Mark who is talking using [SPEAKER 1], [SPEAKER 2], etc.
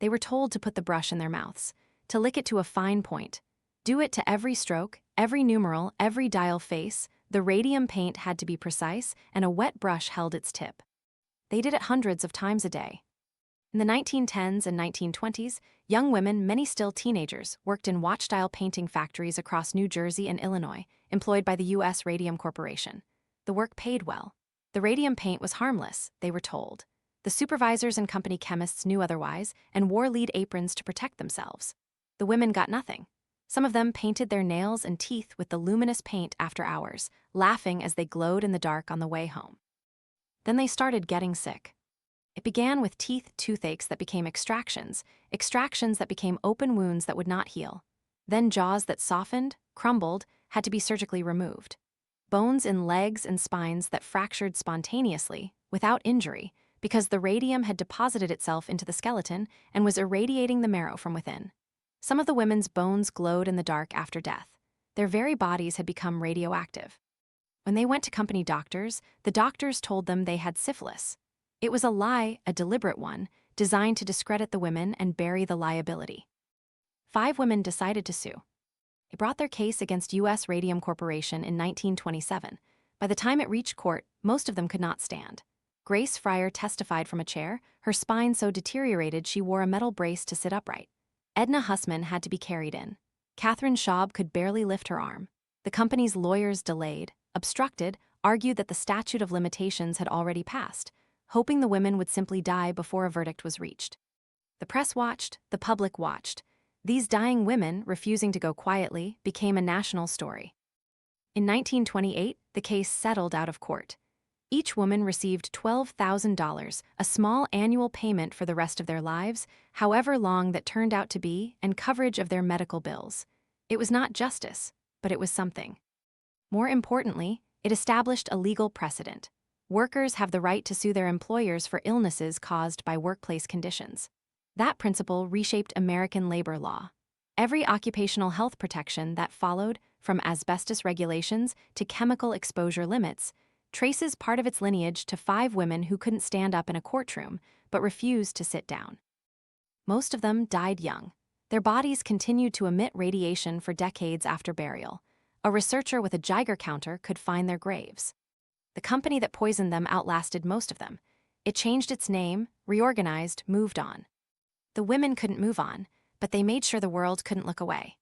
[SPEAKER 1] They were told to put the brush in their mouths, to lick it to a fine point. Do it to every stroke, every numeral, every dial face. The radium paint had to be precise, and a wet brush held its tip. They did it hundreds of times a day. In the 1910s and 1920s, young women, many still teenagers, worked in watch-dial painting factories across New Jersey and Illinois, employed by the U.S. Radium Corporation. The work paid well. The radium paint was harmless, they were told. The supervisors and company chemists knew otherwise and wore lead aprons to protect themselves. The women got nothing. Some of them painted their nails and teeth with the luminous paint after hours, laughing as they glowed in the dark on the way home. Then they started getting sick. It began with toothaches that became extractions that became open wounds that would not heal. Then jaws that softened, crumbled, had to be surgically removed. Bones in legs and spines that fractured spontaneously, without injury, because the radium had deposited itself into the skeleton and was irradiating the marrow from within. Some of the women's bones glowed in the dark after death. Their very bodies had become radioactive. When they went to company doctors, the doctors told them they had syphilis. It was a lie, a deliberate one, designed to discredit the women and bury the liability. 5 women decided to sue. They brought their case against U.S. Radium Corporation in 1927. By the time it reached court, most of them could not stand. Grace Fryer testified from a chair, her spine so deteriorated she wore a metal brace to sit upright. Edna Hussman had to be carried in. Catherine Schaub could barely lift her arm. The company's lawyers delayed, obstructed, argued that the statute of limitations had already passed, hoping the women would simply die before a verdict was reached. The press watched, the public watched. These dying women, refusing to go quietly, became a national story. In 1928, the case settled out of court. Each woman received $12,000, a small annual payment for the rest of their lives, however long that turned out to be, and coverage of their medical bills. It was not justice, but it was something. More importantly, it established a legal precedent. Workers have the right to sue their employers for illnesses caused by workplace conditions. That principle reshaped American labor law. Every occupational health protection that followed, from asbestos regulations to chemical exposure limits, traces part of its lineage to 5 women who couldn't stand up in a courtroom but refused to sit down. Most of them died young. Their bodies continued to emit radiation for decades after burial. A researcher with a Geiger counter could find their graves. The company that poisoned them outlasted most of them. It changed its name, reorganized, moved on. The women couldn't move on, but they made sure the world couldn't look away.